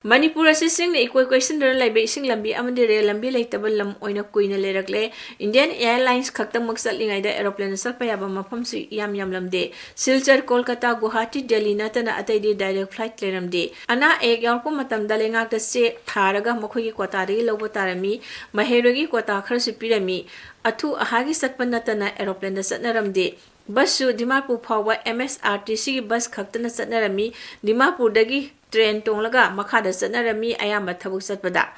Manipur assisting the equation like basing lambi amadi rail lambi like tabalam oina queen lerakle Indian Airlines kakta maksaling ida aeroplane salpayaba mapamsi yam lamde Silchar Kolkata Guwahati Delhi natana ataydi direct flight leramde ana ek yarpo matam dalenga the se tharaga mokhogi kwatari lobotarami maherogi kwata kharsi pirami athu ahagi satpan natana aeroplane da satnaramde Basu Dimapur Power MSRTC bus kaktana satnarami Dimapur dagi train tonglaga makada satnarami ayamba thabuk satpada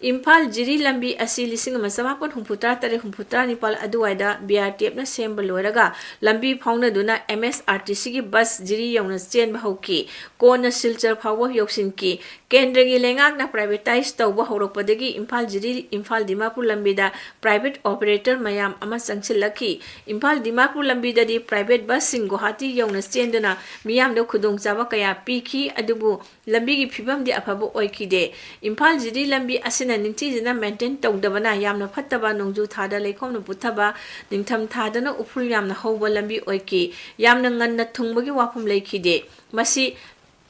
Impal Jiri Lambi asi lising masamapon humputra tare humputra nipal aduwaida BRTF na sembal loiraga lambi phawna duna MSRTC ki bus Jiri yongna chen bahauki kona Silchar phawa yoksin ki Kendra gi lengak na privatize tawba horokpadagi Impal Jiri Impal Dimapur lambi da private operator mayam ama sangchilaki Impal Dimapur lambi da di private bus sing Guwahati yongna chen duna miyam do khudong chaba kaya piki adubu lambi gi phibam di afabo oikide Impal Jiri lambi asi Ninti maintain Togdavana Yamna Pataba Nongju Tada Lekom Putaba, Nintam Tadana Upul Yamna Hoba Lambi Oiki, Yamnangan Tungbugi Wapum Lakide, Masi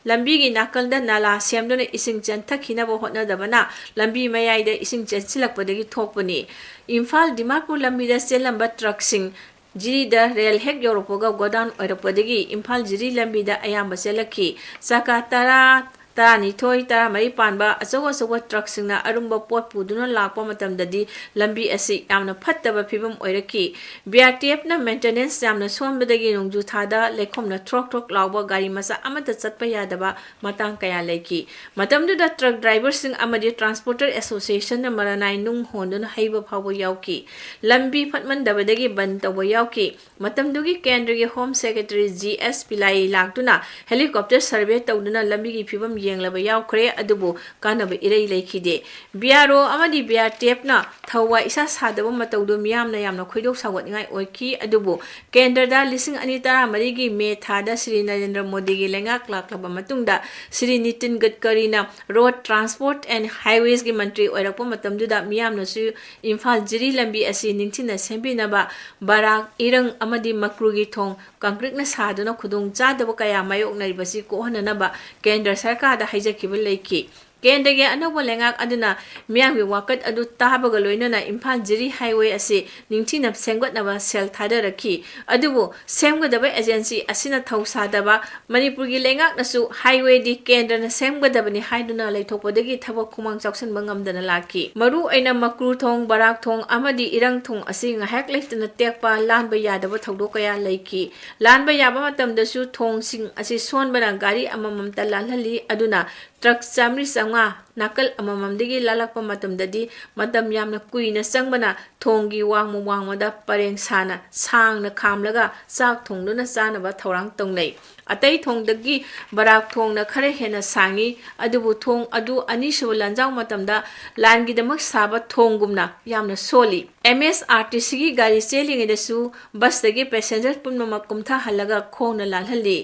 Lambigi Nakalda Nala, Siamdona Ising Jantakina Hotna Davana, Lambi Mayida Ising Jetsilak Padagi Topani, Infal Dimapur Lambida Selamba Trucksing. Jiri da rail hek Europoga Godan Oropodagi, Impal Jiri Lambida Ayamba Selaki, Sakatara. Tarani toy tara mari panba asawa truck singna arumba pot puduna lakpa matamdadi lambi asi yamna phattaba phibam oiraki BRTF na maintenance yamna sombadagi nongju thada lekhomna truck lawba gari masa amata chatpa yadaba matang kaya leki matamdu da truck driver sing amadi transporter association na maranai nung honduna haiba phawo yauki lambi phatman dabadagi ban tawba yauki matamdugi kendra home secretary GS Pillai laktuna helicopter survey tawduna lambi gi phibam yenglaba yaukre adubu kanaba irei lekhide biaro amadi BRTF na thawa isa sadaba matawdu miyamna yamna khoidok sawatngai oiki adubu kendra da lising ani tara marigi me thada Sri Narendra Modi gi lengak laklaba matungda Sri Nitin Gadkari na road transport and highways gi mantri oirakpa matamdu da miyamna su Infal Jiri lambi asi ningthina sembinaba barak irang amadi makrugi thong concrete na saduna khudung chadaba kaya mayok naribasi ko hananaba kendra sarkar da haijakibul leiki Kendage anawal lengak aduna miyamgi wakat adu tahabaga loinana Impal Jiri highway asi ningtinap sengwatnaba sel thadaraki adubu semgadaba agency asina thausadaba Manipurgi lengak nasu highway di kendra na semgadabani haiduna leithopodagi thabak khumang chawsanba ngamdana laki maru aina makru thong barak thong amadi irang thong asi ngahak leitana tekpa lanba yadaba thawdok kaya leiki lanba yaba matamdasu thong sing asi sonbana gari amamam talalhali aduna truck samri sanga nakal amamamdigi lalakpa matamdadi matam yamna kuina sangbana thongi wangmada pareng sana sangna khamlaga sak thongduna sanaba thorang tongnei atai thongdagi barak thongna khare hena sangi adubu thong adu anisuba lanjang matamda langi damak saba thonggumna yamna soli MSRTC gi gari cheling edasu bus dagi passenger punma kumtha halaga khongna lalhali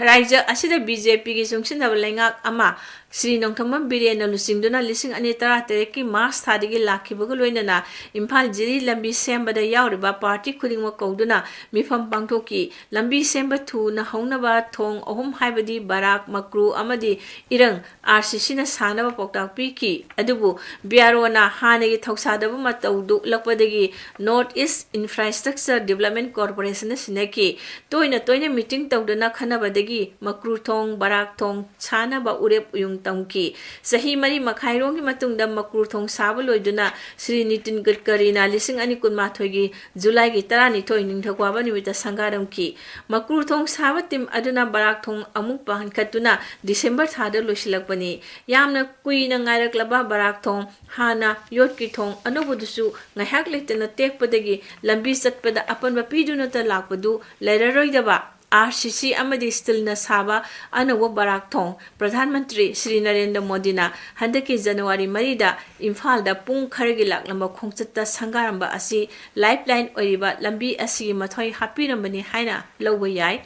raija asida BJP gi sungsinaba lengak ama Sri Nongthammam Birena lusingduna lising ani tara tereki Mars thadigi lakhibaga loinana Impal Jiri lambi sembada yauriba party khudingma kauduna mifam pangthoki lambi semba thu na haunaba thong ahum haibadi barak makru amadi irang RCC na sanaba poktak piki adubu BRO na hanegi thausadaba mataudu lakpadagi North East Infrastructure Development Corporation na sineki toina meeting tawduna khanabadagi makru thong barak thong sanaba urep uyung Tangki Sahi Mari Makhairong Matungda Makru Thong Sabaloiduna Sri Nitin Gadkari na lising ani kun mathogi July gi tarani thoi ningthakwa nimita sangaram ki Makru Thong Sabatim aduna barak thong amuk pahan katuna December thada losilakpani yamna kuina ngairaklaba barak thong hana yot ki thong anobudusu ngahak letena tekpadagi lambi satpada apanba piduna ta lakpadu leraroidaba RCC amadi still na saba anawa barak thong Pradhan Mantri Sri Narendra Modi na handaki January marida Imphal da pung khargi laklamba khongchatta sangaramba asi lifeline oiriba lambi asi mathoi hapirambani haina lawba yai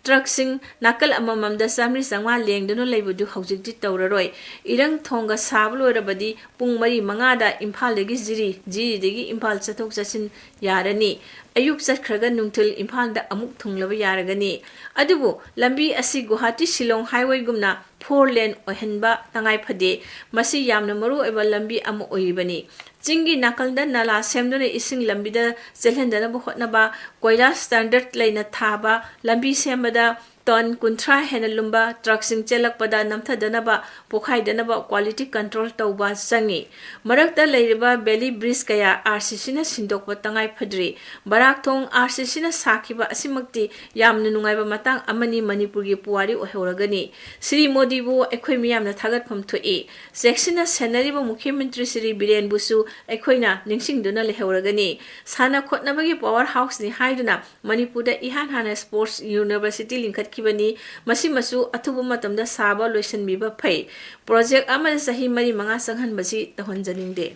truck sing nakal amamamda samri sangma lengdunu leibudu haujikti tawraroi irang thonga sabloirabadi pung mari manga da Imphal degi jiri degi Imphal chathok chasin yarani ayuk chakhrga nungthil Imphal da amuk thunglaba yaragani adubu lambi asi Guwahati Shillong highway gumna 4 lane ohenba tangai phade masi yamna maru eba lambi amu oibani Chingi nakalda nala semdone ising lambi da chelhendana bu hotnaba koila standard leina thaba lambi sembada ton kunthra henalumba trucksing chelak pada namtha danaba pokhai danaba quality control tauba sangi marakta leiriba belly bridge kaya RCC na sindokpa tangai phadri barak thong RCC na sakiba asimakti yamna nungaiba matang amani Manipur gi puari ohoragani Sri Modi bu ekhoi miyamna thagat pham thoi section na senariba Mukhyamantri Sri Biren busu ekhoina ningsingduna lehoragani sana khotnabagi power house ni haiduna Manipur da ihan hana sports university lingkhat kibani masi masu athubu matamda saba loisan biba phai project amal sahi mari manga sanghan basi tahonjaningde